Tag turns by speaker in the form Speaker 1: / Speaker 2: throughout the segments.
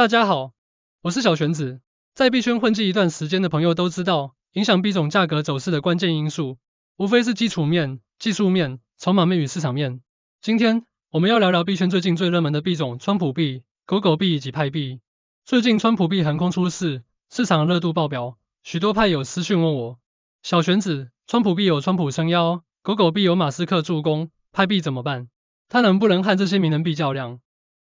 Speaker 1: 大家好，我是小玄子。在币圈混迹一段时间的朋友都知道，影响币种价格走势的关键因素，无非是基础面、技术面、筹码面与市场面。今天我们要聊聊币圈最近最热门的币种川普币、狗狗币以及派币。最近川普币横空出世，市场热度爆表，许多派友私讯问我，小玄子，川普币有川普撑腰，狗狗币有马斯克助攻，派币怎么办？它能不能和这些名人币较量？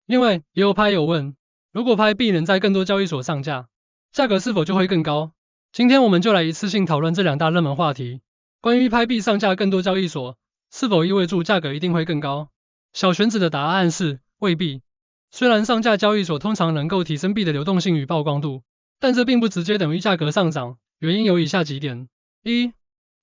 Speaker 1: 另外也有派友问，如果派币能在更多交易所上架，价格是否就会更高？今天我们就来一次性讨论这两大热门话题。关于派币上架更多交易所，是否意味着价格一定会更高？小玄子的答案是未必。虽然上架交易所通常能够提升币的流动性与曝光度，但这并不直接等于价格上涨，原因有以下几点：一、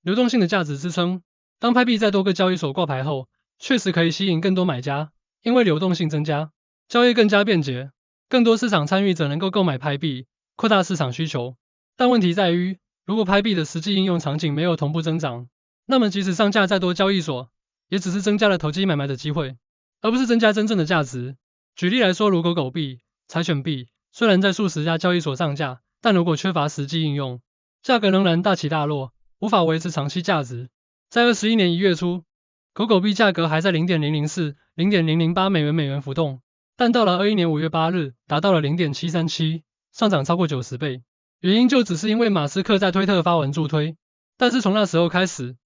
Speaker 1: 流动性的价值支撑。当派币在多个交易所挂牌后，确实可以吸引更多买家，因为流动性增加，交易更加便捷，更多市场参与者能够购买派币，扩大市场需求。但问题在于，如果派币的实际应用场景没有同步增长，那么即使上架再多交易所，也只是增加了投机买卖的机会，而不是增加真正的价值。举例来说，如狗狗币、柴犬币，虽然在数十家交易所上架，但如果缺乏实际应用，价格仍然大起大落，无法维持长期价值。在21年1月初，狗狗币价格还在 0.004、0.008美元浮动，但到了21年5月8日，达到了 0.737， 上涨超过90倍。原因就只是因为马斯克在推特发文助推，但是从那时候开始，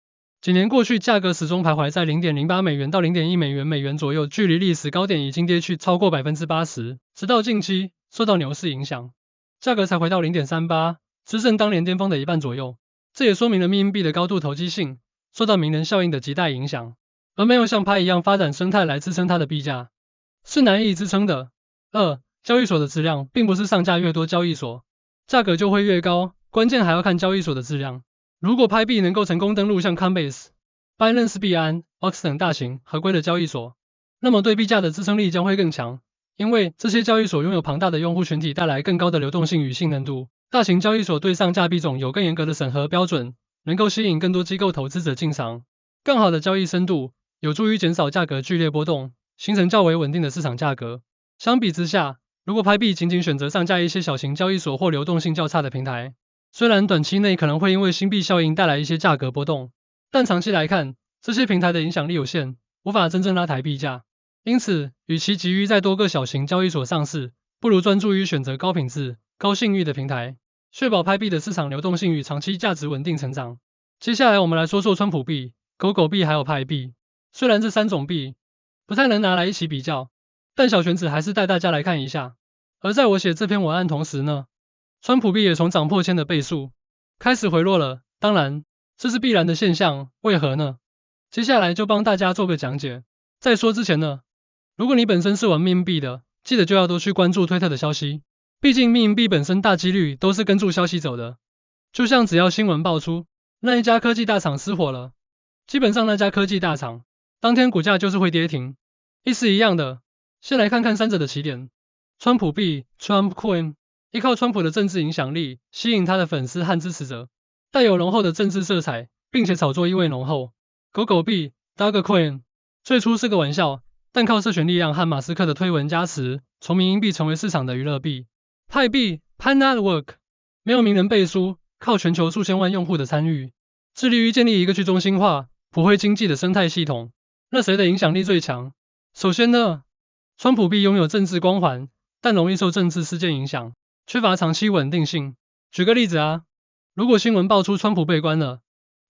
Speaker 1: 几年过去，价格始终徘徊在 0.08美元到 0.1美元左右，距离历史高点已经跌去超过 80%， 直到近期受到牛市影响，价格才回到 0.38， 只剩当年巅峰的一半左右。这也说明了密银币的高度投机性，受到名人效应的极大影响，而没有像派一样发展生态来支撑它的币价，是难以支撑的。二、交易所的质量，并不是上架越多交易所，价格就会越高，关键还要看交易所的质量。如果派币能够成功登陆像 Coinbase、Binance 币安、OX 等大型合规的交易所，那么对币价的支撑力将会更强，因为这些交易所拥有庞大的用户群体，带来更高的流动性与信任度。大型交易所对上架币种有更严格的审核标准，能够吸引更多机构投资者进场。更好的交易深度有助于减少价格剧烈波动，形成较为稳定的市场价格。相比之下，如果派币仅仅选择上架一些小型交易所或流动性较差的平台，虽然短期内可能会因为新币效应带来一些价格波动，但长期来看，这些平台的影响力有限，无法真正拉抬币价。因此，与其急于在多个小型交易所上市，不如专注于选择高品质、高信誉的平台，确保派币的市场流动性与长期价值稳定成长。接下来我们来说说川普币、狗狗币还有派币。虽然这三种币不太能拿来一起比较，但小玄子还是带大家来看一下。而在我写这篇文案同时呢，川普币也从涨破千的倍数开始回落了，当然这是必然的现象，为何呢？接下来就帮大家做个讲解。在说之前呢，如果你本身是玩密银币的，记得就要多去关注推特的消息，毕竟密银币本身大几率都是跟住消息走的，就像只要新闻爆出，那一家科技大厂失火了，基本上那家科技大厂当天股价就是会跌停，意思一样的。先来看看三者的起点。川普币 Trump Coin 依靠川普的政治影响力，吸引他的粉丝和支持者，带有浓厚的政治色彩，并且炒作意味浓厚。狗狗币 Dogecoin 最初是个玩笑，但靠社群力量和马斯克的推文加持，从迷因币成为市场的娱乐币。派币 Pi Network 没有名人背书，靠全球数千万用户的参与，致力于建立一个去中心化、普惠经济的生态系统。那谁的影响力最强？首先呢，川普币拥有政治光环，但容易受政治事件影响，缺乏长期稳定性。举个例子啊，如果新闻爆出川普被关了，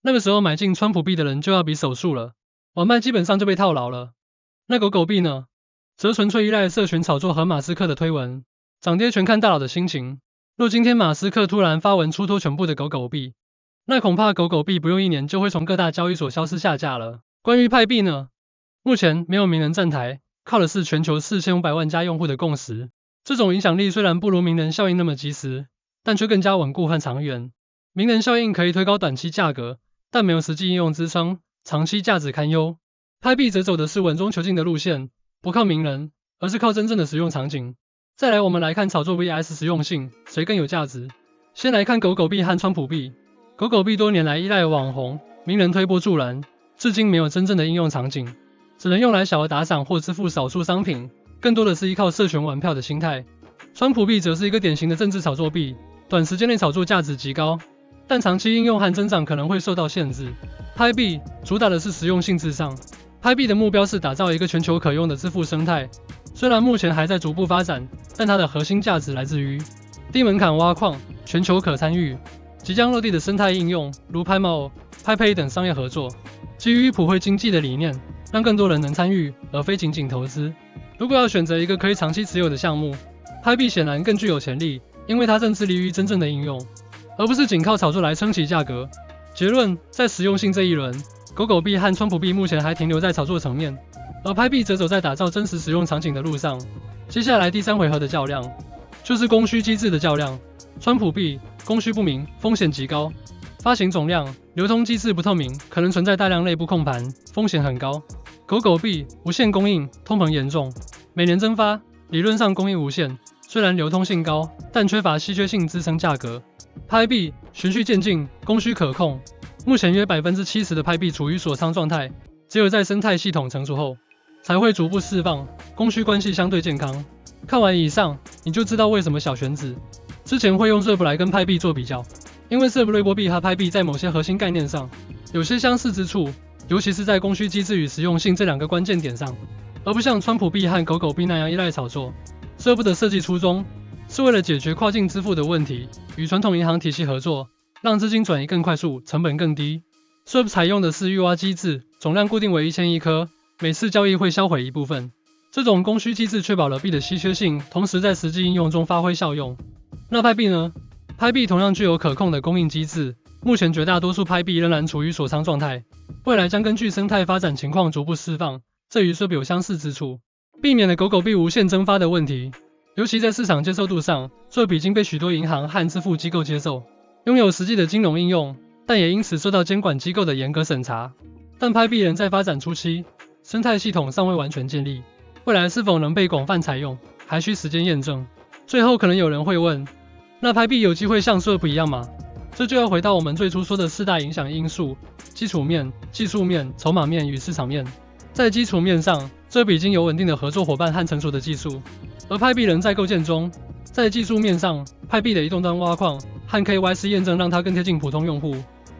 Speaker 1: 那个时候买进川普币的人就要比手速了，晚卖基本上就被套牢了。那狗狗币呢，则纯粹依赖社群炒作和马斯克的推文，涨跌全看大佬的心情。若今天马斯克突然发文出脱全部的狗狗币，那恐怕狗狗币不用1年就会从各大交易所消失下架了。关于派币呢，目前没有名人站台，靠的是全球4500万家用户的共识。这种影响力虽然不如名人效应那么及时，但却更加稳固和长远。名人效应可以推高短期价格，但没有实际应用支撑，长期价值堪忧。派币则走的是稳中求进的路线，不靠名人，而是靠真正的使用场景。再来我们来看炒作 vs 实用性，谁更有价值？先来看狗狗币和川普币。狗狗币多年来依赖网红、名人推波助澜，至今没有真正的应用场景，只能用来小额打赏或支付少数商品，更多的是依靠社群玩票的心态。川普币则是一个典型的政治炒作币，短时间内炒作价值极高，但长期应用和增长可能会受到限制。拍币主打的是实用性至上，拍币的目标是打造一个全球可用的支付生态。虽然目前还在逐步发展，但它的核心价值来自于低门槛挖矿、全球可参与、即将落地的生态应用，如拍猫、拍 Pay 等商业合作，基于普惠经济的理念，让更多人能参与，而非仅仅投资。如果要选择一个可以长期持有的项目，拍币显然更具有潜力，因为它正致力于真正的应用，而不是仅靠炒作来撑起价格。结论，在实用性这一轮，狗币和川普币目前还停留在炒作层面，而拍币则走在打造真实使用场景的路上。接下来第3回合的较量，就是供需机制的较量。川普币供需不明，风险极高，发行总量、流通机制不透明，可能存在大量内部控盘，风险很高。狗币无限供应，通膨严重，每年增发，理论上供应无限，虽然流通性高，但缺乏稀缺性支撑价格。拍币循序渐进，供需可控，目前约 70% 的拍币处于锁仓状态，只有在生态系统成熟后，才会逐步释放，供需关系相对健康。看完以上，你就知道为什么小玄子之前会用 SUP 来跟拍币做比较，因为 SUP 瑞波币和拍币在某些核心概念上有些相似之处，尤其是在供需机制与实用性这2个关键点上，而不像川普币和狗币那样依赖炒作。SUP 的设计初衷是为了解决跨境支付的问题，与传统银行体系合作，让资金转移更快速，成本更低。SUP 采用的是预挖机制，总量固定为1001颗，每次交易会销毁一部分。这种供需机制确保了币的稀缺性，同时在实际应用中发挥效用。那拍币呢？拍币同样具有可控的供应机制，目前绝大多数拍币仍然处于锁仓状态，未来将根据生态发展情况逐步释放，这与 SUP 有相似之处，避免了狗币无限增发的问题。尤其在市场接受度上 ，SUP 已经被许多银行和支付机构接受，拥有实际的金融应用，但也因此受到监管机构的严格审查。但拍币仍在发展初期，生态系统尚未完全建立，未来是否能被广泛采用，还需时间验证。最后可能有人会问，那拍币有机会像 SUP 一样吗？这就要回到我们最初说的4大影响因素：基础面、技术面、筹码面与市场面。在基础面上，SUP 已经有稳定的合作伙伴和成熟的技术，而拍币仍在构建中。在技术面上，拍币的移动端挖矿和 KYC 验证让它更贴近普通用户。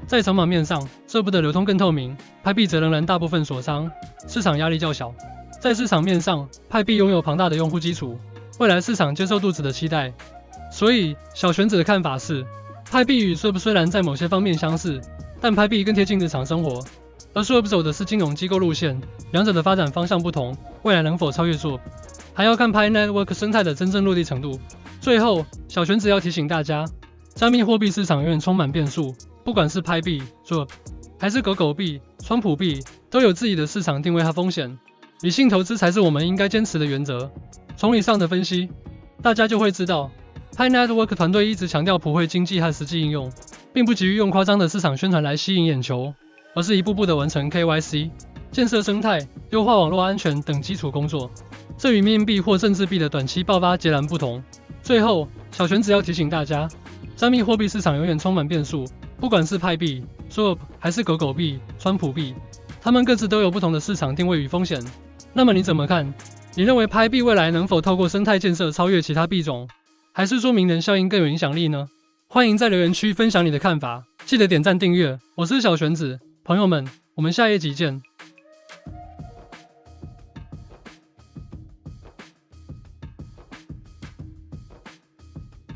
Speaker 1: 在筹码面上，SUP 的流通更透明，拍币则仍然大部分锁仓，市场压力较小。在市场面上，拍币拥有庞大的用户基础，未来市场接受度值得期待。所以，小玄子的看法是，拍币与 SUP 虽然在某些方面相似，但拍币更贴近日常生活，而 SUP 走的是金融机构路线，两者的发展方向不同，未来能否超越 SUP， 还要看 Pi Network 生态的真正落地程度。最后，小玄子要提醒大家，加密货币市场永远充满变数，不管是拍币、SUP， 还是狗币、川普币，都有自己的市场定位和风险。理性投资才是我们应该坚持的原则。从以上的分析，大家就会知道 ，Pi Network 团队一直强调普惠经济和实际应用，并不急于用夸张的市场宣传来吸引眼球，而是一步步的完成 KYC、建设生态、优化网络安全等基础工作。这与命币或政治币的短期爆发截然不同。最后，小玄子要提醒大家，加密货币市场永远充满变数，不管是拍币、SUP 还是狗币、川普币，它们各自都有不同的市场定位与风险。那么你怎么看？你认为拍币未来能否透过生态建设超越其他币种，还是说名人效应更有影响力呢？欢迎在留言区分享你的看法，记得点赞订阅。我是小玄子，朋友们，我们下一集见。